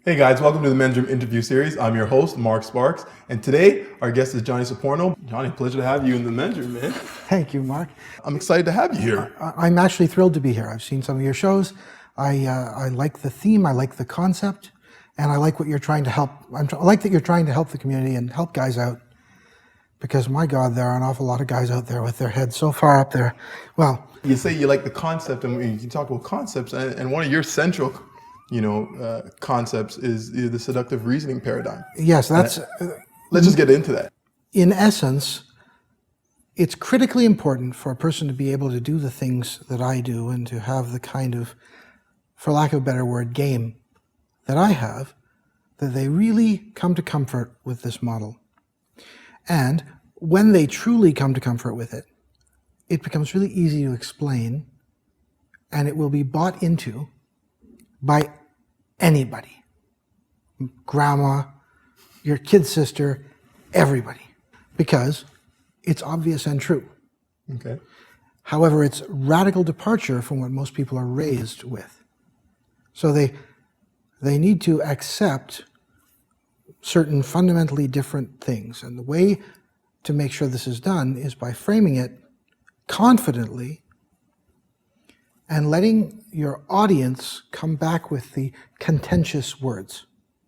Hey guys, welcome to the Men's Room interview series. I'm your host, Mark Sparks, and today our guest is Johnny Soporno. Johnny, pleasure to have you in the Men's Room, man. Thank you, Mark. I'm excited to have you here. I'm actually thrilled to be here. I've seen some of your shows. I like the theme, I like the concept, and I like what you're trying to help. I like that you're trying to help the community and help guys out, because my God, there are an awful lot of guys out there with their heads so far up there. Well, You say you like the concept, and you talk about concepts, and one of your central concepts is the seductive reasoning paradigm. yes, that's, Let's just get into that. in essence, it's critically important for a person to be able to do the things that I do and to have the kind of, for lack of a better word, game that I have, that they really come to comfort with this model. And when they truly come to comfort with it, it becomes really easy to explain, and it will be bought into by anybody. Grandma, your kid sister, everybody. Because it's obvious and true. Okay. However, it's radical departure from what most people are raised with. So they need to accept certain fundamentally different things. And the way to make sure this is done is by framing it confidently and letting your audience come back with the contentious words.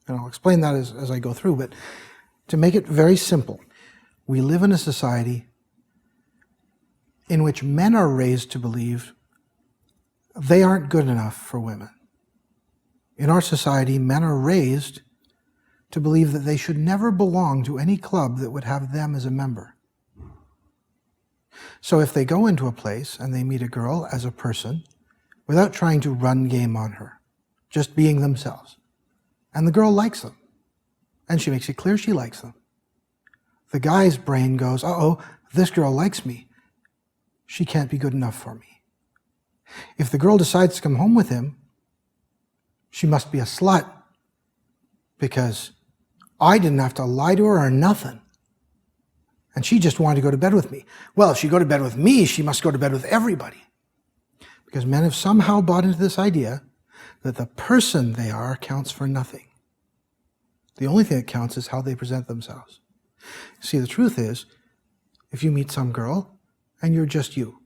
And I'll explain that as I go through, but to make it very simple, we live in a society in which men are raised to believe they aren't good enough for women. In our society, men are raised to believe that they should never belong to any club that would have them as a member. So if they go into a place and they meet a girl as a person, without trying to run game on her, just being themselves, and the girl likes them, and she makes it clear she likes them, the guy's brain goes, uh-oh, this girl likes me. She can't be good enough for me. If the girl decides to come home with him, she must be a slut, because I didn't have to lie to her or nothing. And she just wanted to go to bed with me. Well, if she go to bed with me, she must go to bed with everybody. Because men have somehow bought into this idea that the person they are counts for nothing. The only thing that counts is how they present themselves. See, the truth is, if you meet some girl and you're just you,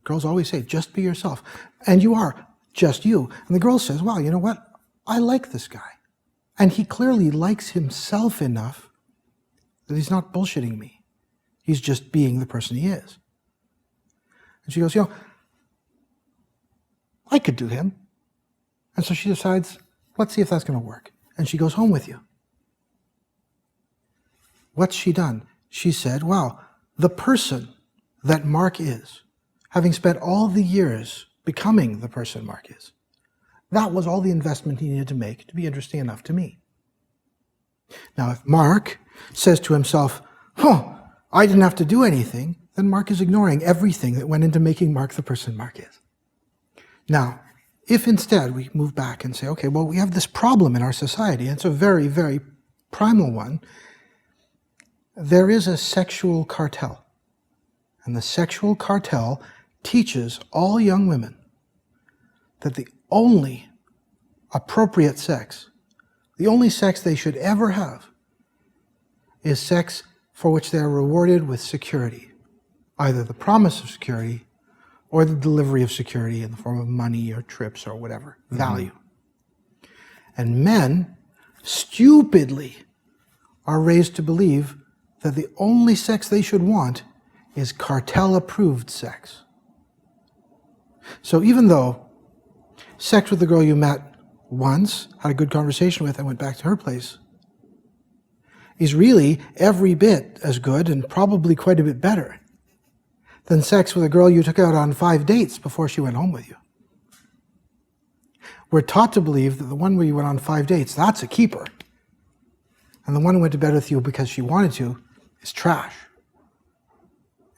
girls always say, just be yourself. And you are just you. And the girl says, well, you know what? I like this guy. And he clearly likes himself enough that he's not bullshitting me. He's just being the person he is. And she goes, you know, I could do him. And so she decides, let's see if that's going to work. And she goes home with you. What's she done? She said, well, the person that Mark is, having spent all the years becoming the person Mark is, that was all the investment he needed to make to be interesting enough to me. Now, if Mark says to himself, I didn't have to do anything, then Mark is ignoring everything that went into making Mark the person Mark is. Now, if instead we move back and say, okay, well, we have this problem in our society, and it's a very, very primal one. There is a sexual cartel. And the sexual cartel teaches all young women that the only appropriate sex, the only sex they should ever have, is sex for which they are rewarded with security, either the promise of security or the delivery of security in the form of money or trips or whatever, value. And men, stupidly, are raised to believe that the only sex they should want is cartel-approved sex. So even though sex with the girl you met once, had a good conversation with, and went back to her place, is really every bit as good and probably quite a bit better than sex with a girl you took out on 5 dates before she went home with you. We're taught to believe that the one where you went on 5 dates, that's a keeper. And the one who went to bed with you because she wanted to is trash.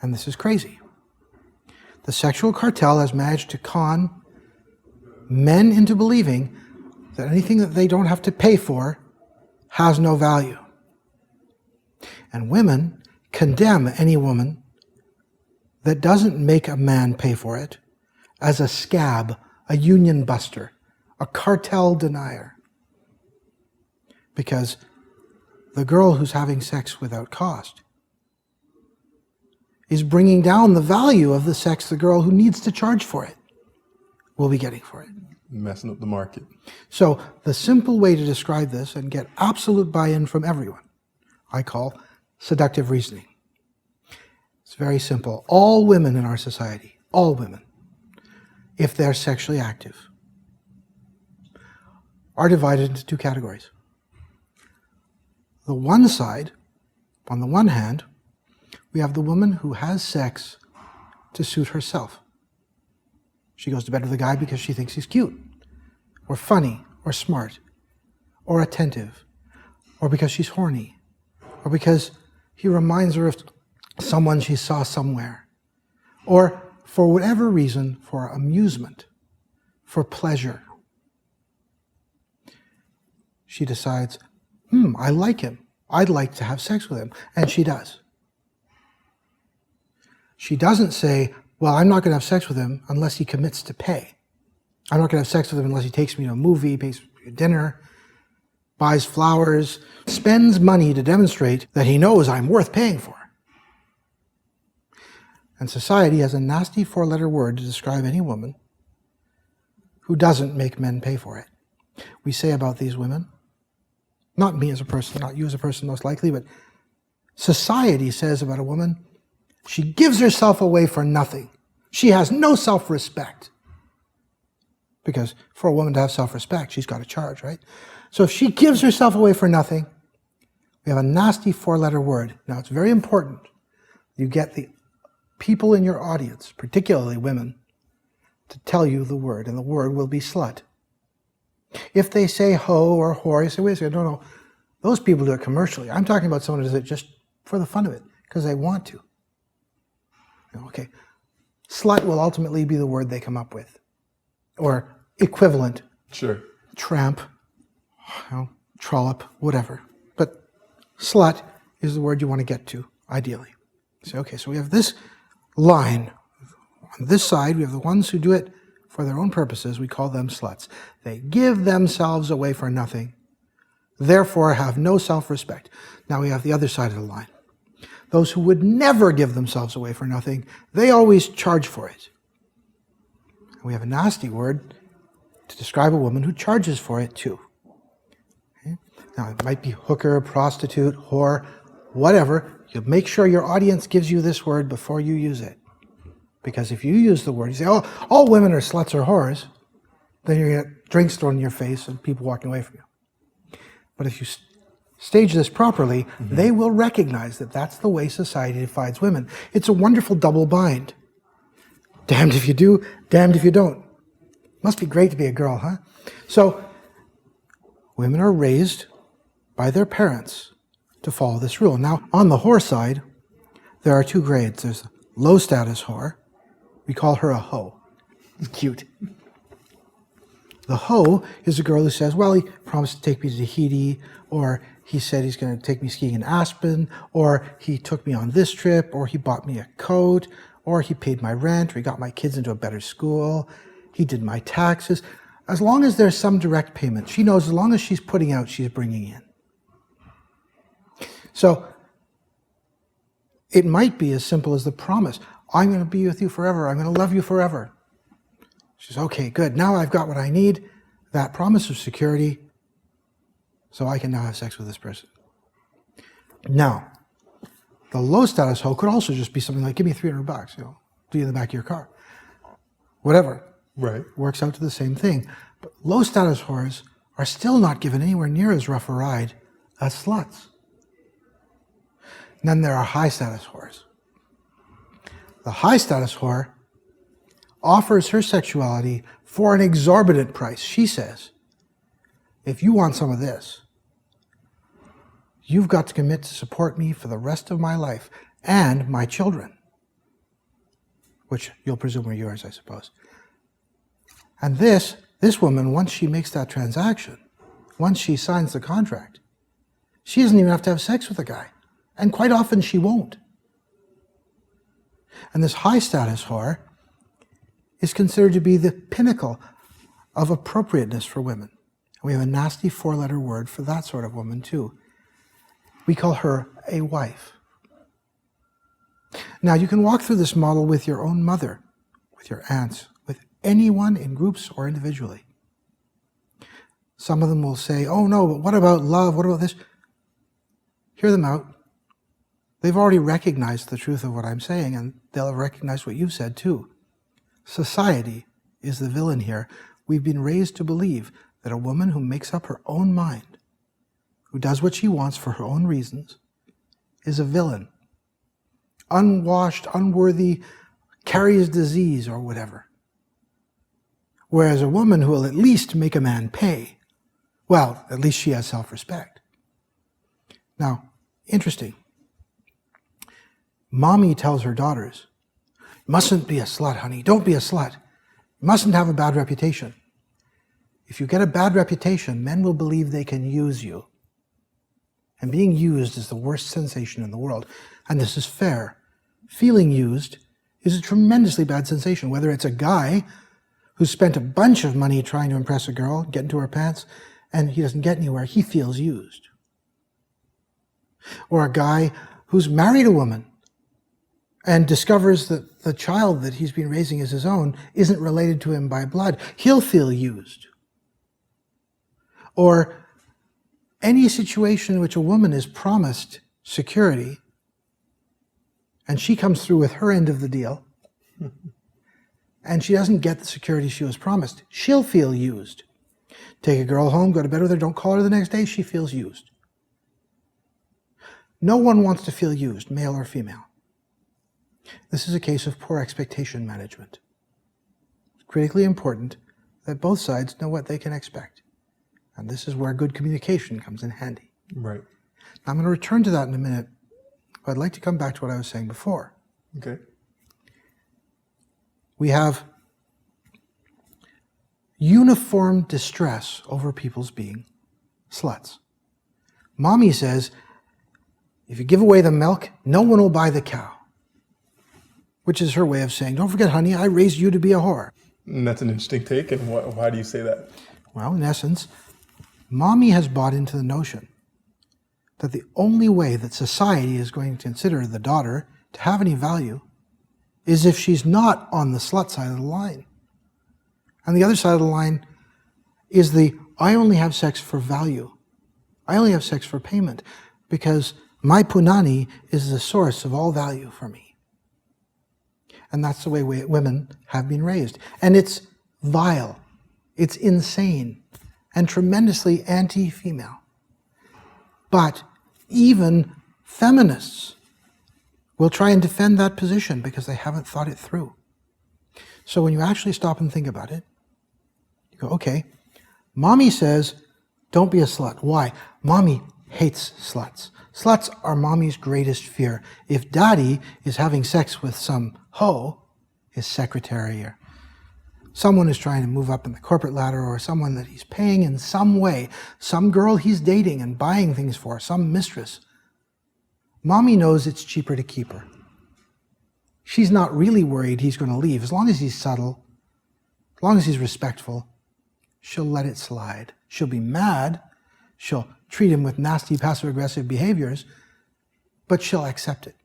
And this is crazy. The sexual cartel has managed to con men into believing that anything that they don't have to pay for has no value. And women condemn any woman that doesn't make a man pay for it as a scab, a union buster, a cartel denier. Because the girl who's having sex without cost is bringing down the value of the sex the girl who needs to charge for it will be getting for it. Messing up the market. So the simple way to describe this and get absolute buy-in from everyone, I call seductive reasoning. It's very simple. All women in our society, all women, if they're sexually active, are divided into two categories. The one side, on the one hand, we have the woman who has sex to suit herself. She goes to bed with a guy because she thinks he's cute, or funny, or smart, or attentive, or because she's horny, or because he reminds her of someone she saw somewhere, or for whatever reason, for amusement, for pleasure. She decides, I like him. I'd like to have sex with him. And she does. She doesn't say, well, I'm not going to have sex with him unless he commits to pay. I'm not going to have sex with him unless he takes me to a movie, pays for dinner, buys flowers, spends money to demonstrate that he knows I'm worth paying for. And society has a nasty four-letter word to describe any woman who doesn't make men pay for it. We say about these women, not me as a person, not you as a person most likely, but society says about a woman, she gives herself away for nothing. She has no self-respect. Because for a woman to have self-respect, she's got to charge, right? So if she gives herself away for nothing, we have a nasty four-letter word. Now, it's very important you get the people in your audience, particularly women, to tell you the word, and the word will be slut. If they say hoe or whore, you say, wait a second, no. Those people do it commercially. I'm talking about someone who does it just for the fun of it, because they want to. Okay. Slut will ultimately be the word they come up with. Or equivalent. Sure. Tramp, trollop, whatever. But slut is the word you want to get to, ideally. So, okay, so we have this line. On this side, we have the ones who do it for their own purposes. We call them sluts. They give themselves away for nothing, therefore have no self-respect. Now we have the other side of the line. Those who would never give themselves away for nothing, they always charge for it. We have a nasty word to describe a woman who charges for it too. Okay? Now it might be hooker, prostitute, whore, whatever. You make sure your audience gives you this word before you use it. Because if you use the word, you say, oh, all women are sluts or whores, then you're going to get drinks thrown in your face and people walking away from you. But if you stage this properly, they will recognize that that's the way society defines women. It's a wonderful double bind. Damned if you do, damned if you don't. Must be great to be a girl, huh? So, women are raised by their parents to follow this rule. Now, on the whore side, there are two grades. There's low status whore. We call her a hoe. Cute. The hoe is a girl who says, well, he promised to take me to Tahiti, or he said he's going to take me skiing in Aspen, or he took me on this trip, or he bought me a coat, or he paid my rent, or he got my kids into a better school, he did my taxes. As long as there's some direct payment, she knows as long as she's putting out, she's bringing in. So it might be as simple as the promise. I'm going to be with you forever. I'm going to love you forever. She says, okay, good. Now I've got what I need, that promise of security, so I can now have sex with this person. Now, the low status hoe could also just be something like, give me $300, do you in the back of your car. Whatever. Right. Works out to the same thing. But low status whores are still not given anywhere near as rough a ride as sluts. And then there are high status whores. The high status whore offers her sexuality for an exorbitant price. She says, if you want some of this, you've got to commit to support me for the rest of my life and my children, which you'll presume are yours, I suppose. And this woman, once she makes that transaction, once she signs the contract, she doesn't even have to have sex with the guy. And quite often she won't. And this high status whore is considered to be the pinnacle of appropriateness for women. We have a nasty 4-letter word for that sort of woman too. We call her a wife. Now, you can walk through this model with your own mother, with your aunts, with anyone in groups or individually. Some of them will say, oh no, but what about love? What about this? Hear them out. They've already recognized the truth of what I'm saying, and they'll have recognized what you've said too. Society is the villain here. We've been raised to believe that a woman who makes up her own mind, who does what she wants for her own reasons, is a villain. Unwashed, unworthy, carries disease or whatever. Whereas a woman who will at least make a man pay, well, at least she has self-respect. Now, interesting. Mommy tells her daughters, mustn't be a slut, honey. Don't be a slut. You mustn't have a bad reputation. If you get a bad reputation, men will believe they can use you. And being used is the worst sensation in the world. And this is fair. Feeling used is a tremendously bad sensation, whether it's a guy who spent a bunch of money trying to impress a girl, get into her pants, and he doesn't get anywhere. He feels used. Or a guy who's married a woman and discovers that the child that he's been raising as his own isn't related to him by blood. He'll feel used. Or any situation in which a woman is promised security and she comes through with her end of the deal and she doesn't get the security she was promised, she'll feel used. Take a girl home, go to bed with her, don't call her the next day, she feels used. No one wants to feel used, male or female. This is a case of poor expectation management. It's critically important that both sides know what they can expect. And this is where good communication comes in handy. Right. Now, I'm going to return to that in a minute, but I'd like to come back to what I was saying before. Okay. We have uniform distress over people's being sluts. Mommy says, if you give away the milk, no one will buy the cow. Which is her way of saying, don't forget, honey, I raised you to be a whore. And that's an interesting take. And why do you say that? Well, in essence, Mommy has bought into the notion that the only way that society is going to consider the daughter to have any value is if she's not on the slut side of the line. And the other side of the line is the, I only have sex for value. I only have sex for payment because my punani is the source of all value for me. And that's the way women have been raised. And it's vile. It's insane. And tremendously anti-female. But even feminists will try and defend that position because they haven't thought it through. So when you actually stop and think about it, you go, okay, Mommy says, don't be a slut. Why? Mommy hates sluts. Sluts are Mommy's greatest fear. If Daddy is having sex with some hoe, his secretary, or someone who's trying to move up in the corporate ladder, or someone that he's paying in some way, some girl he's dating and buying things for, some mistress, Mommy knows it's cheaper to keep her. She's not really worried he's going to leave. As long as he's subtle, as long as he's respectful, she'll let it slide. She'll be mad. She'll treat him with nasty passive-aggressive behaviors, but she'll accept it.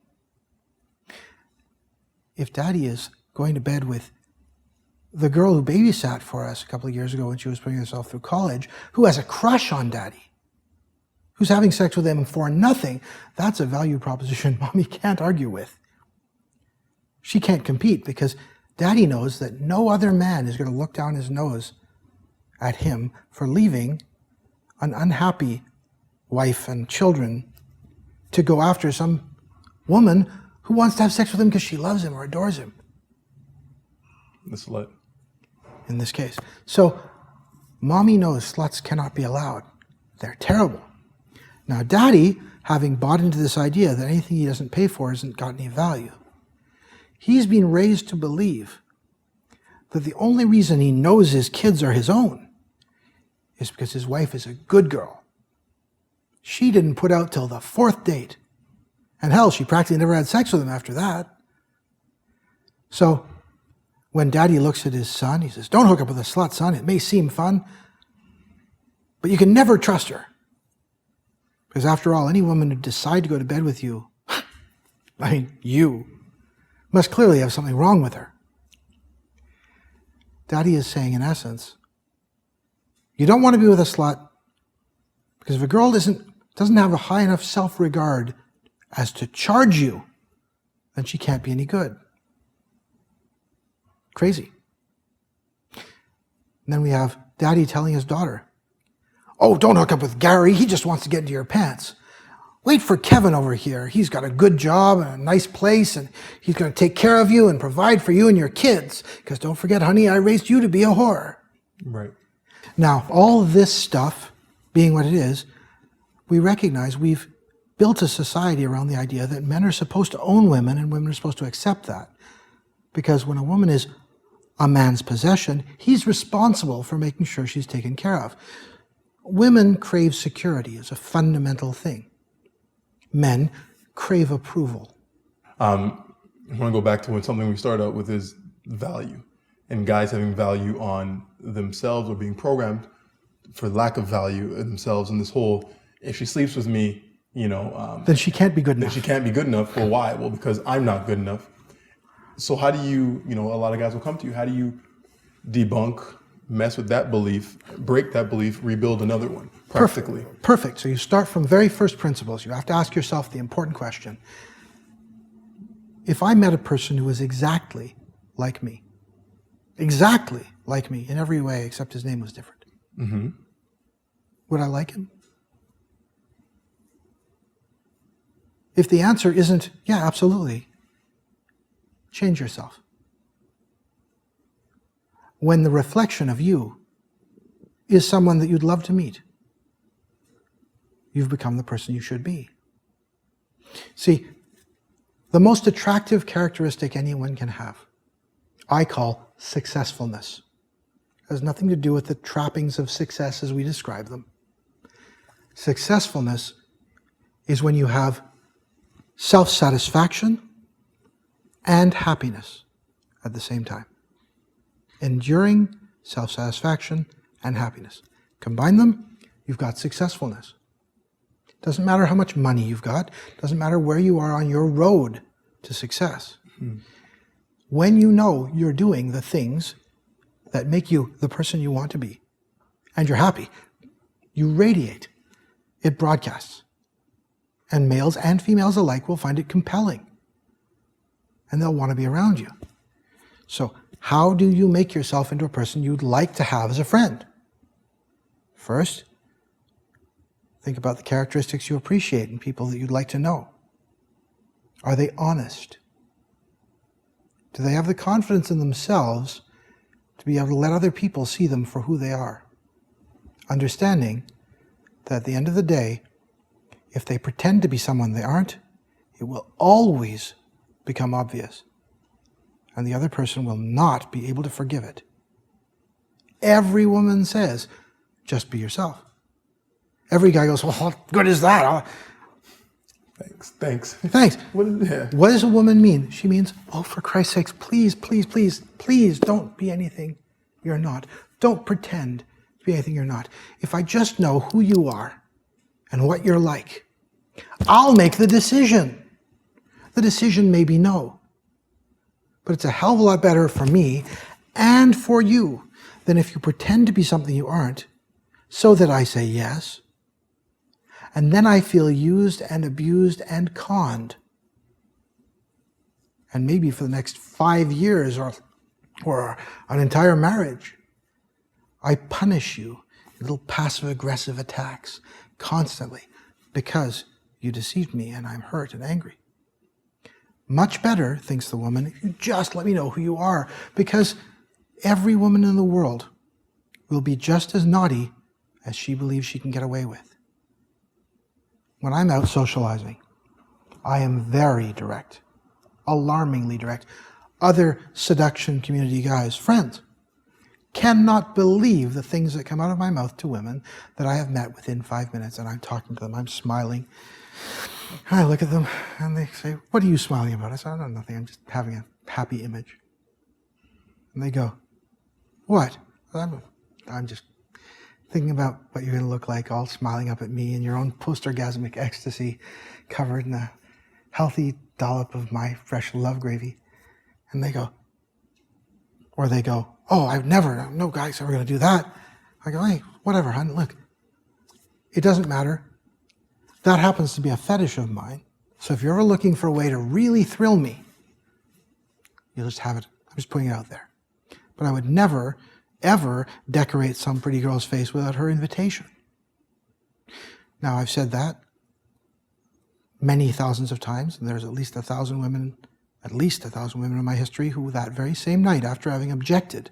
If Daddy is going to bed with the girl who babysat for us a couple of years ago when she was putting herself through college, who has a crush on Daddy, who's having sex with him for nothing, that's a value proposition Mommy can't argue with. She can't compete because Daddy knows that no other man is going to look down his nose at him for leaving an unhappy wife and children to go after some woman who wants to have sex with him because she loves him or adores him. The slut. In this case. So, Mommy knows sluts cannot be allowed. They're terrible. Now, Daddy, having bought into this idea that anything he doesn't pay for isn't got any value, he's been raised to believe that the only reason he knows his kids are his own is because his wife is a good girl. She didn't put out till the 4th date. And hell, she practically never had sex with him after that. So, when Daddy looks at his son, he says, don't hook up with a slut, son. It may seem fun, But you can never trust her. Because after all, any woman who decides to go to bed with you, you, must clearly have something wrong with her. Daddy is saying, in essence, you don't want to be with a slut, because if a girl doesn't have a high enough self-regard as to charge you, then she can't be any good. Crazy. And then we have Daddy telling his daughter, oh, don't hook up with Gary. He just wants to get into your pants. Wait for Kevin over here. He's got a good job and a nice place, and he's going to take care of you and provide for you and your kids. Because don't forget, honey, I raised you to be a whore. Right. Now, all this stuff being what it is, we recognize we've built a society around the idea that men are supposed to own women and women are supposed to accept that. Because when a woman is a man's possession, he's responsible for making sure she's taken care of. Women crave security as a fundamental thing. Men crave approval. I want to go back to when something we started out with is value, and guys having value on themselves or being programmed for lack of value in themselves. And this whole, if she sleeps with me, then she can't be good enough. Then she can't be good enough. Well, why? Well, because I'm not good enough. So how do you, a lot of guys will come to you. How do you debunk, mess with that belief, break that belief, rebuild another one? Practically. Perfect. So you start from very first principles. You have to ask yourself the important question. If I met a person who was exactly like me in every way except his name was different, would I like him? If the answer isn't, yeah, absolutely, change yourself. When the reflection of you is someone that you'd love to meet, you've become the person you should be. See, the most attractive characteristic anyone can have, I call successfulness. It has nothing to do with the trappings of success as we describe them. Successfulness is when you have self-satisfaction and happiness at the same time. Enduring self-satisfaction and happiness. Combine them, you've got successfulness. Doesn't matter how much money you've got, doesn't matter where you are on your road to success. When you know you're doing the things that make you the person you want to be, and you're happy, you radiate. It broadcasts. And males and females alike will find it compelling. And they'll want to be around you. So, how do you make yourself into a person you'd like to have as a friend? First, think about the characteristics you appreciate in people that you'd like to know. Are they honest? Do they have the confidence in themselves to be able to let other people see them for who they are? Understanding that at the end of the day, if they pretend to be someone they aren't, it will always become obvious. And the other person will not be able to forgive it. Every woman says, just be yourself. Every guy goes, well, what good is that? Thanks. What does a woman mean? She means, oh, for Christ's sakes, please, please, please, please don't be anything you're not. Don't pretend to be anything you're not. If I just know who you are and what you're like, I'll make the decision. The decision may be no. But it's a hell of a lot better for me and for you than if you pretend to be something you aren't, so that I say yes, and then I feel used and abused and conned. And maybe for the next 5 years or an entire marriage, I punish you in little passive-aggressive attacks constantly because you deceived me and I'm hurt and angry. Much better, thinks the woman, if you just let me know who you are, because every woman in the world will be just as naughty as she believes she can get away with. When I'm out socializing, I am very direct, alarmingly direct. Other seduction community guys, friends, cannot believe the things that come out of my mouth to women that I have met within 5 minutes, and I'm talking to them, I'm smiling. I look at them and they say, what are you smiling about? I say, oh, nothing, I'm just having a happy image. And they go, what? I'm just thinking about what you're going to look like, all smiling up at me in your own post-orgasmic ecstasy, covered in a healthy dollop of my fresh love gravy. And they go, oh, no guy's ever going to do that. I go, hey, whatever, hon, look. It doesn't matter. That happens to be a fetish of mine. So if you're ever looking for a way to really thrill me, you'll just have it. I'm just putting it out there. But I would never, ever decorate some pretty girl's face without her invitation. Now, I've said that many thousands of times, and there's at least 1,000 women in my history who that very same night, after having objected.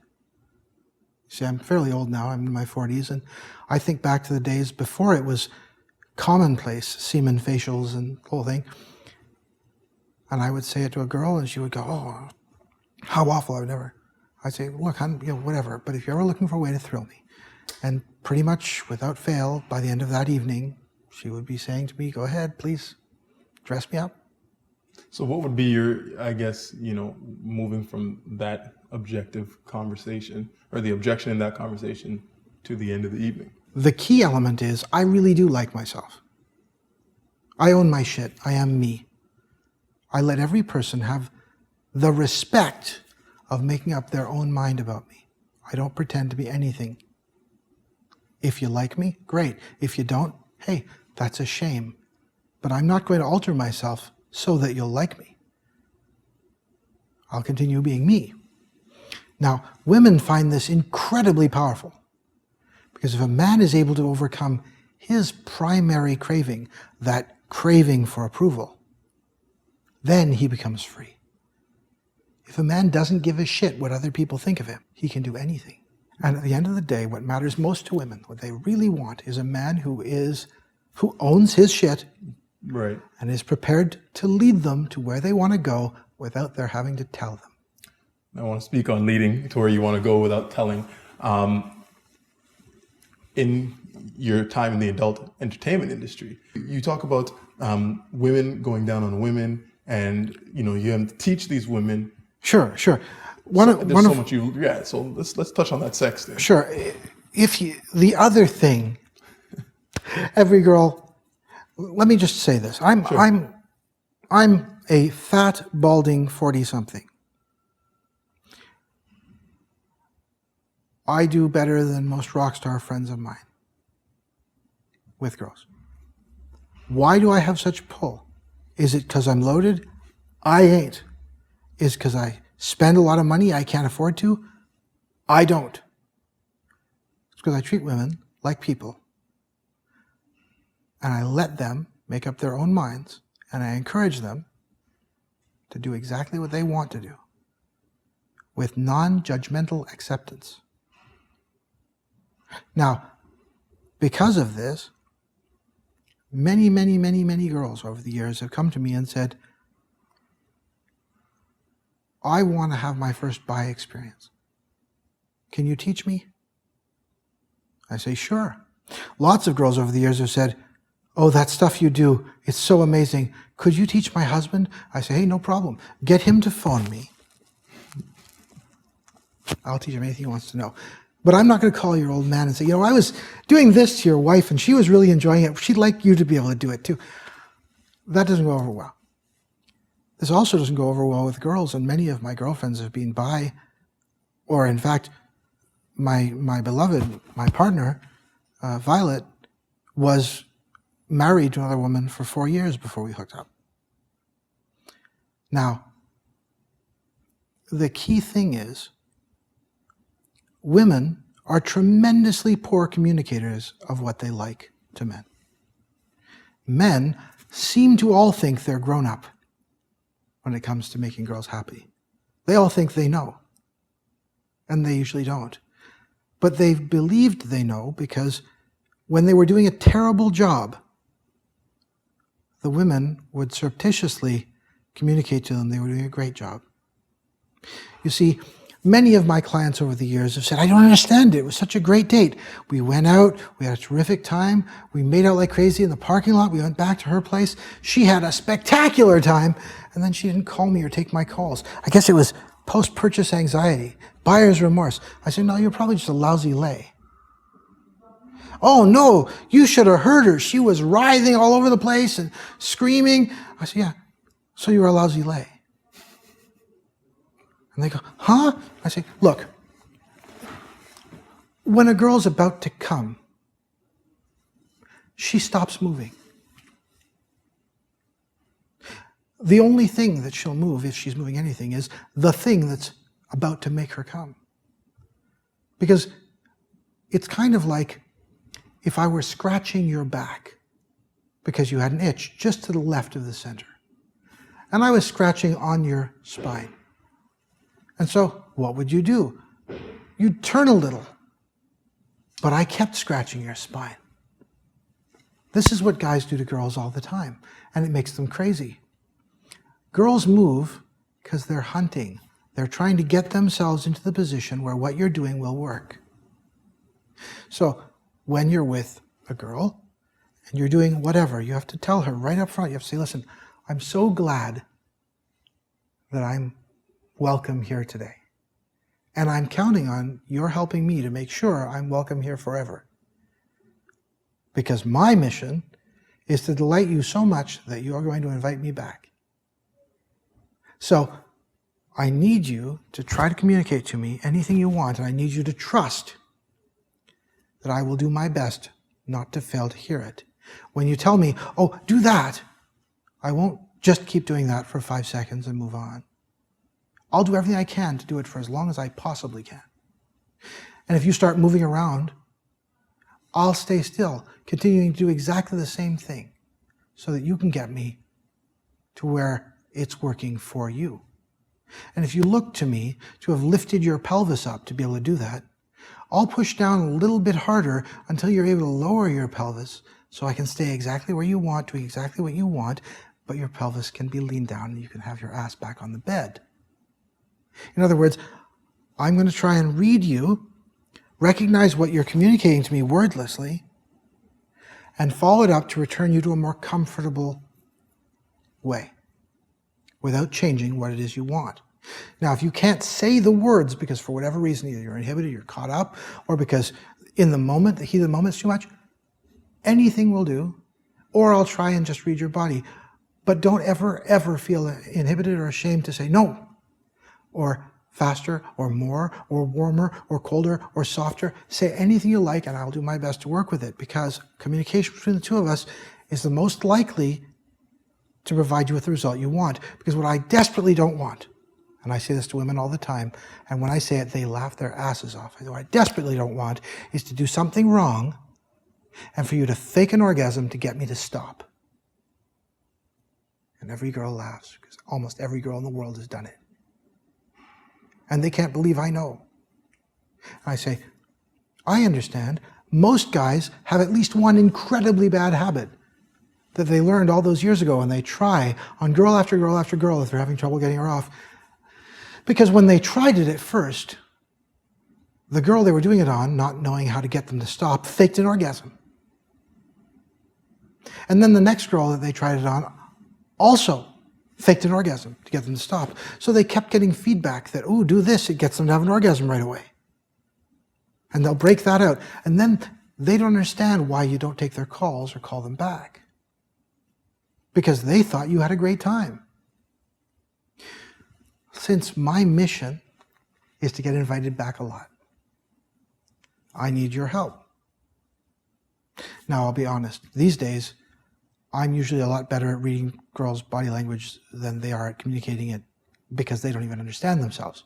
See, I'm fairly old now, I'm in my 40s, and I think back to the days before it was commonplace, semen facials and the whole thing. And I would say it to a girl, and she would go, oh, how awful, I would never. I'd say, look, hon, whatever, but if you're ever looking for a way to thrill me, and pretty much without fail, by the end of that evening, she would be saying to me, go ahead, please, dress me up. So what would be your, I guess, moving from that objective conversation or the objection in that conversation to the end of the evening? The key element is I really do like myself. I own my shit. I am me. I let every person have the respect of making up their own mind about me. I don't pretend to be anything. If you like me, great. If you don't, hey, that's a shame. But I'm not going to alter myself so that you'll like me. I'll continue being me. Now, women find this incredibly powerful, because if a man is able to overcome his primary craving, that craving for approval, then he becomes free. If a man doesn't give a shit what other people think of him, he can do anything. And at the end of the day, what matters most to women, what they really want, is a man who owns his shit, right, and is prepared to lead them to where they want to go without their having to tell them. I want to speak on leading to where you want to go without telling. In your time in the adult entertainment industry, you talk about women going down on women, and you have to teach these women. Sure. So let's touch on that sex thing. Sure. The other thing, every girl. Let me just say this. I'm a fat, balding 40-something. I do better than most rock star friends of mine with girls. Why do I have such pull? Is it because I'm loaded? I ain't. Is it because I spend a lot of money I can't afford to? I don't. It's because I treat women like people. And I let them make up their own minds, and I encourage them to do exactly what they want to do with non-judgmental acceptance. Now, because of this, many, many, many, many girls over the years have come to me and said, I want to have my first bi experience. Can you teach me? I say, sure. Lots of girls over the years have said, oh, that stuff you do, it's so amazing. Could you teach my husband? I say, hey, no problem. Get him to phone me. I'll teach him anything he wants to know. But I'm not going to call your old man and say, I was doing this to your wife and she was really enjoying it. She'd like you to be able to do it too. That doesn't go over well. This also doesn't go over well with girls, and many of my girlfriends have been bi, or in fact, my beloved, my partner, Violet, was married to another woman for 4 years before we hooked up. Now, the key thing is, women are tremendously poor communicators of what they like to men. Men seem to all think they're grown up when it comes to making girls happy. They all think they know, and they usually don't. But they've believed they know because when they were doing a terrible job, the women would surreptitiously communicate to them they were doing a great job. You see, many of my clients over the years have said, I don't understand it. It was such a great date. We went out, we had a terrific time, we made out like crazy in the parking lot, we went back to her place, she had a spectacular time, and then she didn't call me or take my calls. I guess it was post-purchase anxiety, buyer's remorse. I said, no, you're probably just a lousy lay. Oh no, you should have heard her. She was writhing all over the place and screaming. I said, yeah, so you were a lousy lay. And they go, huh? I say, look, when a girl's about to come, she stops moving. The only thing that she'll move, if she's moving anything, is the thing that's about to make her come. Because it's kind of like if I were scratching your back because you had an itch just to the left of the center. And I was scratching on your spine. And so what would you do? You'd turn a little. But I kept scratching your spine. This is what guys do to girls all the time, and it makes them crazy. Girls move because they're hunting. They're trying to get themselves into the position where what you're doing will work. So when you're with a girl and you're doing whatever, you have to tell her right up front, you have to say, listen, I'm so glad that I'm welcome here today. And I'm counting on your helping me to make sure I'm welcome here forever. Because my mission is to delight you so much that you are going to invite me back. So I need you to try to communicate to me anything you want, and I need you to trust that I will do my best not to fail to hear it. When you tell me, oh, do that, I won't just keep doing that for 5 seconds and move on. I'll do everything I can to do it for as long as I possibly can. And if you start moving around, I'll stay still, continuing to do exactly the same thing so that you can get me to where it's working for you. And if you look to me to have lifted your pelvis up to be able to do that, I'll push down a little bit harder until you're able to lower your pelvis so I can stay exactly where you want, doing exactly what you want, but your pelvis can be leaned down and you can have your ass back on the bed. In other words, I'm going to try and read you, recognize what you're communicating to me wordlessly, and follow it up to return you to a more comfortable way without changing what it is you want. Now, if you can't say the words because for whatever reason, either you're inhibited, you're caught up, or because in the moment, the heat of the moment is too much, anything will do, or I'll try and just read your body. But don't ever feel inhibited or ashamed to say no, or faster, or more, or warmer, or colder, or softer. Say anything you like, and I'll do my best to work with it, because communication between the two of us is the most likely to provide you with the result you want. Because what I desperately don't want, and I say this to women all the time, and when I say it, they laugh their asses off. What I desperately don't want is to do something wrong and for you to fake an orgasm to get me to stop. And every girl laughs, because almost every girl in the world has done it. And they can't believe I know. And I say, I understand. Most guys have at least one incredibly bad habit that they learned all those years ago, and they try on girl after girl after girl if they're having trouble getting her off. Because when they tried it at first, the girl they were doing it on, not knowing how to get them to stop, faked an orgasm. And then the next girl that they tried it on also faked an orgasm to get them to stop. So they kept getting feedback that, oh, do this, it gets them to have an orgasm right away. And they'll break that out. And then they don't understand why you don't take their calls or call them back. Because they thought you had a great time. Since my mission is to get invited back a lot, I need your help. Now, I'll be honest, these days, I'm usually a lot better at reading girls' body language than they are at communicating it because they don't even understand themselves.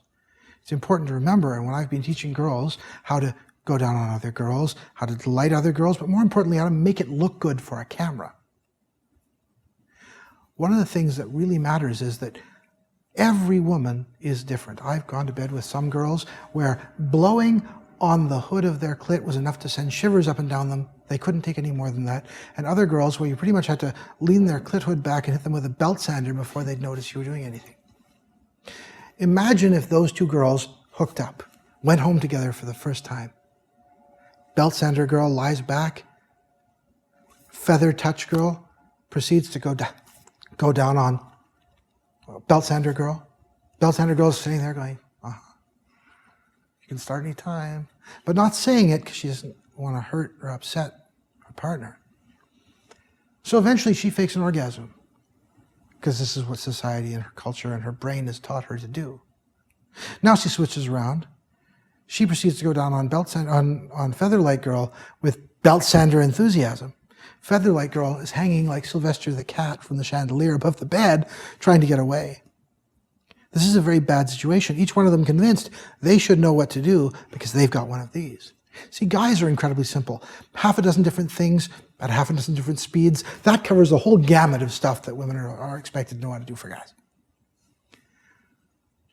It's important to remember, and when I've been teaching girls how to go down on other girls, how to delight other girls, but more importantly, how to make it look good for a camera. One of the things that really matters is that every woman is different. I've gone to bed with some girls where blowing on the hood of their clit was enough to send shivers up and down them. They couldn't take any more than that. And other girls where you pretty much had to lean their clit hood back and hit them with a belt sander before they'd notice you were doing anything. Imagine if those two girls hooked up, went home together for the first time. Belt sander girl lies back. Feather touch girl proceeds to go down on belt sander girl. Belt sander girl's sitting there going, you can start any time, but not saying it because she doesn't want to hurt or upset her partner. So eventually she fakes an orgasm, because this is what society and her culture and her brain has taught her to do. Now she switches around. She proceeds to go down on Featherlight Girl with belt sander enthusiasm. Featherlight Girl is hanging like Sylvester the cat from the chandelier above the bed, trying to get away. This is a very bad situation. Each one of them convinced they should know what to do because they've got one of these. See, guys are incredibly simple. Half a dozen different things at half a dozen different speeds. That covers the whole gamut of stuff that women are expected to know how to do for guys.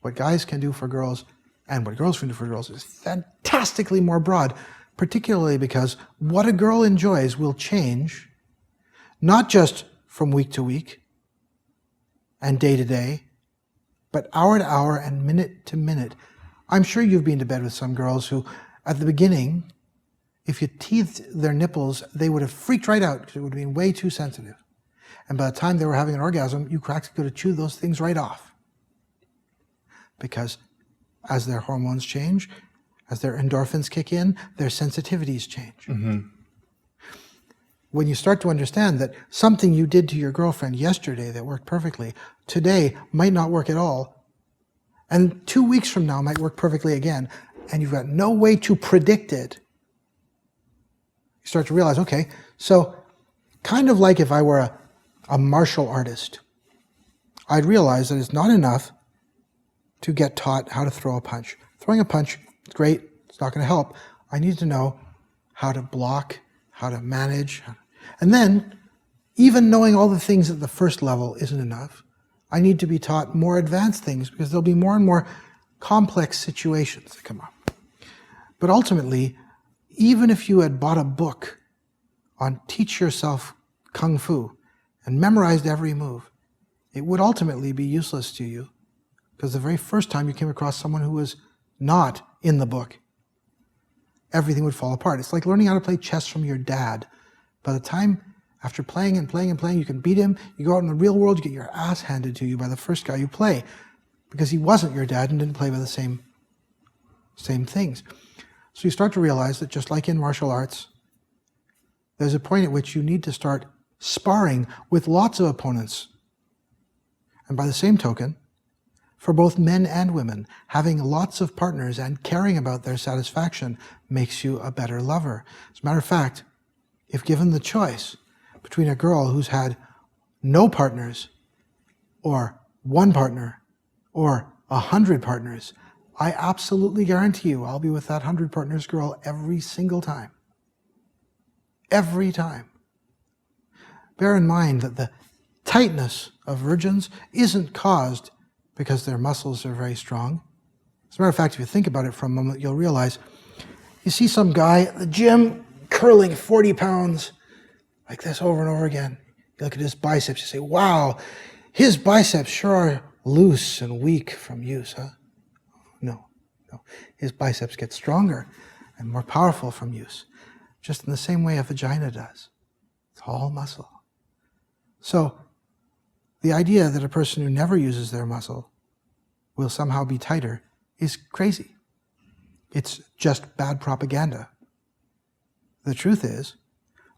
What guys can do for girls and what girls can do for girls is fantastically more broad, particularly because what a girl enjoys will change, not just from week to week and day to day, but hour to hour and minute to minute. I'm sure you've been to bed with some girls who, at the beginning, if you teethed their nipples, they would have freaked right out because it would have been way too sensitive. And by the time they were having an orgasm, you practically could have chewed those things right off. Because as their hormones change, as their endorphins kick in, their sensitivities change. Mm-hmm. When you start to understand that something you did to your girlfriend yesterday that worked perfectly, today might not work at all, and 2 weeks from now might work perfectly again, and you've got no way to predict it, you start to realize, okay, so kind of like if I were a martial artist, I'd realize that it's not enough to get taught how to throw a punch. Throwing a punch is great, it's not going to help. I need to know how to block, how to manage. And then, even knowing all the things at the first level isn't enough. I need to be taught more advanced things because there'll be more and more complex situations that come up. But ultimately, even if you had bought a book on teach yourself Kung Fu and memorized every move, it would ultimately be useless to you because the very first time you came across someone who was not in the book, everything would fall apart. It's like learning how to play chess from your dad. By the time, after playing and playing and playing, you can beat him, you go out in the real world, you get your ass handed to you by the first guy you play because he wasn't your dad and didn't play by the same things. So you start to realize that just like in martial arts, there's a point at which you need to start sparring with lots of opponents. And by the same token, for both men and women, having lots of partners and caring about their satisfaction makes you a better lover. As a matter of fact, if given the choice between a girl who's had no partners or one partner or 100 partners, I absolutely guarantee you I'll be with that 100 partners girl every single time. Every time. Bear in mind that the tightness of virgins isn't caused because their muscles are very strong. As a matter of fact, if you think about it for a moment, you'll realize you see some guy at the gym curling 40 pounds like this over and over again. You look at his biceps, you say, wow, his biceps sure are loose and weak from use, huh? No. His biceps get stronger and more powerful from use, just in the same way a vagina does. It's all muscle. So, the idea that a person who never uses their muscle will somehow be tighter is crazy. It's just bad propaganda. The truth is,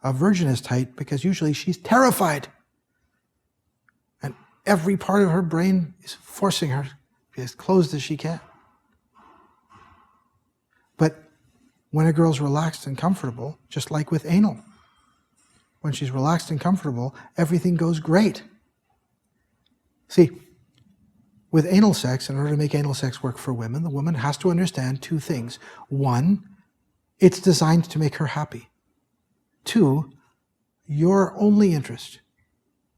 a virgin is tight because usually she's terrified. And every part of her brain is forcing her to be as closed as she can. But when a girl's relaxed and comfortable, just like with anal, when she's relaxed and comfortable, everything goes great. See, with anal sex, in order to make anal sex work for women, the woman has to understand two things. One, it's designed to make her happy. Two, your only interest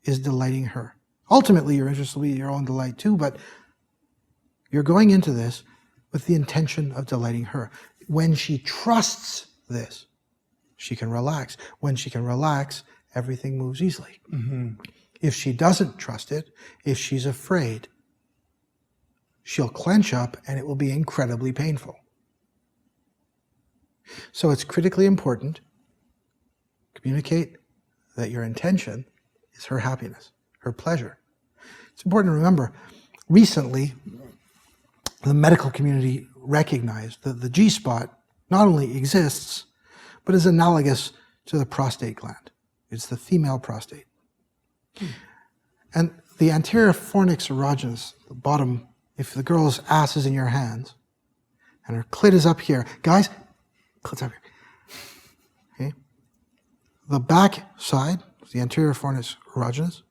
is delighting her. Ultimately, your interest will be your own delight too, but you're going into this with the intention of delighting her. When she trusts this, she can relax. When she can relax, everything moves easily. Mm-hmm. If she doesn't trust it, if she's afraid, she'll clench up and it will be incredibly painful. So it's critically important to communicate that your intention is her happiness, her pleasure. It's important to remember, recently, the medical community recognized that the G-spot not only exists, but is analogous to the prostate gland. It's the female prostate. And the anterior fornix erogenous, the bottom, if the girl's ass is in your hands, and her clit is up here. Guys, clit's up here. Okay? The back side, the anterior fornix erogenous.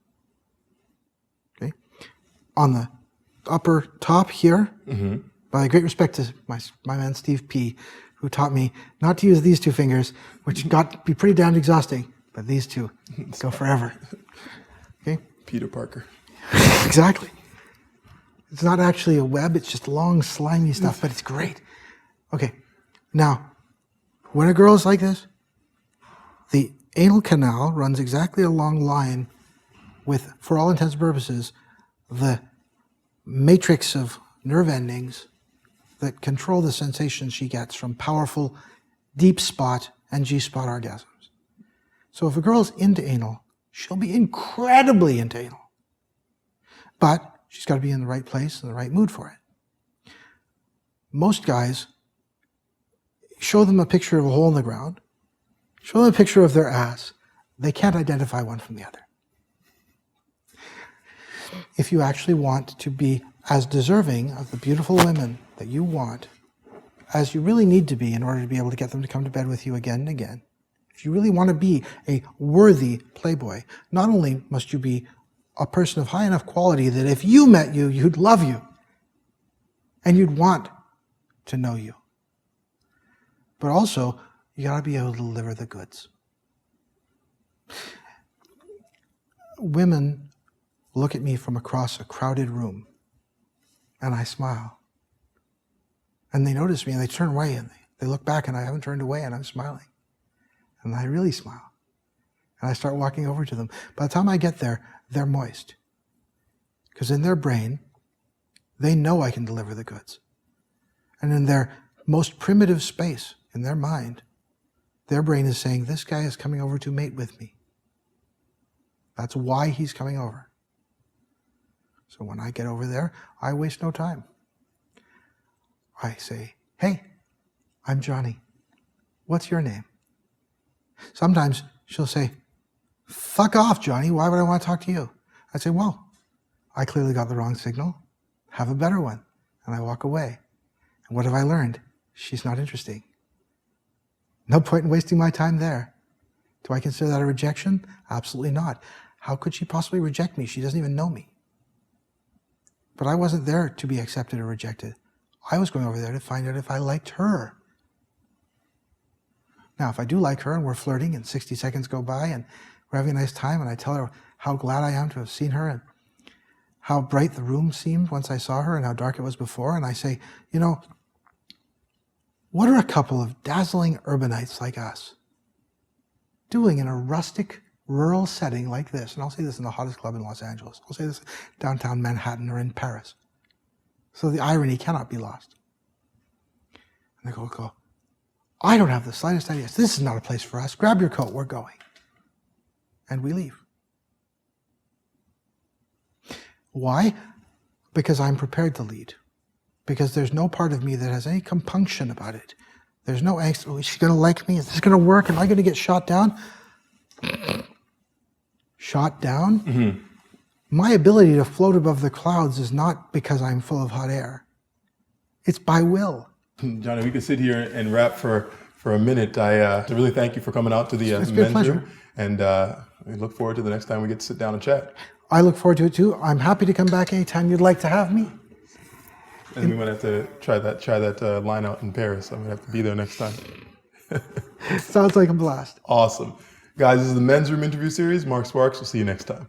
Okay? On the upper top here, by great respect to my man Steve P., who taught me not to use these two fingers, which got to be pretty damn exhausting, but these two go forever. Okay? Peter Parker. Exactly. It's not actually a web, it's just long, slimy stuff, but it's great. Okay, now, when a girl's like this, the anal canal runs exactly along line with, for all intents and purposes, the matrix of nerve endings that control the sensations she gets from powerful deep spot and G-spot orgasms. So if a girl's into anal, she'll be incredibly into anal. But she's got to be in the right place and the right mood for it. Most guys, show them a picture of a hole in the ground, show them a picture of their ass, they can't identify one from the other. If you actually want to be as deserving of the beautiful women that you want as you really need to be in order to be able to get them to come to bed with you again and again, if you really want to be a worthy playboy, not only must you be a person of high enough quality that if you met you, you'd love you and you'd want to know you. But also, you got to be able to deliver the goods. Women look at me from across a crowded room and I smile. And they notice me and they turn away and they look back and I haven't turned away and I'm smiling. And I really smile. And I start walking over to them. By the time I get there, they're moist. Because in their brain, they know I can deliver the goods. And in their most primitive space, in their mind, their brain is saying, this guy is coming over to mate with me. That's why he's coming over. So when I get over there, I waste no time. I say, hey, I'm Johnny. What's your name? Sometimes she'll say, fuck off, Johnny. Why would I want to talk to you? I say, well, I clearly got the wrong signal. Have a better one. And I walk away. And what have I learned? She's not interesting. No point in wasting my time there. Do I consider that a rejection? Absolutely not. How could she possibly reject me? She doesn't even know me. But I wasn't there to be accepted or rejected. I was going over there to find out if I liked her. Now, if I do like her and we're flirting and 60 seconds go by and we're having a nice time and I tell her how glad I am to have seen her and how bright the room seemed once I saw her and how dark it was before, and I say, you know, what are a couple of dazzling urbanites like us doing in a rustic, rural setting like this? And I'll say this in the hottest club in Los Angeles. I'll say this downtown Manhattan or in Paris. So the irony cannot be lost. And they go, I don't have the slightest idea. This is not a place for us. Grab your coat, we're going. And we leave. Why? Because I'm prepared to lead. Because there's no part of me that has any compunction about it. There's no angst, oh, is she going to like me? Is this going to work? Am I going to get shot down? Shot down? Mm-hmm. My ability to float above the clouds is not because I'm full of hot air. It's by will. Johnny, we could sit here and rap for a minute. I really thank you for coming out to the It's been a men's pleasure. room. And we look forward to the next time we get to sit down and chat. I look forward to it too. I'm happy to come back anytime you'd like to have me. And we might have to try that line out in Paris. I'm going to have to be there next time. Sounds like a blast. Awesome. Guys, this is the Men's Room interview series. Mark Sparks. We'll see you next time.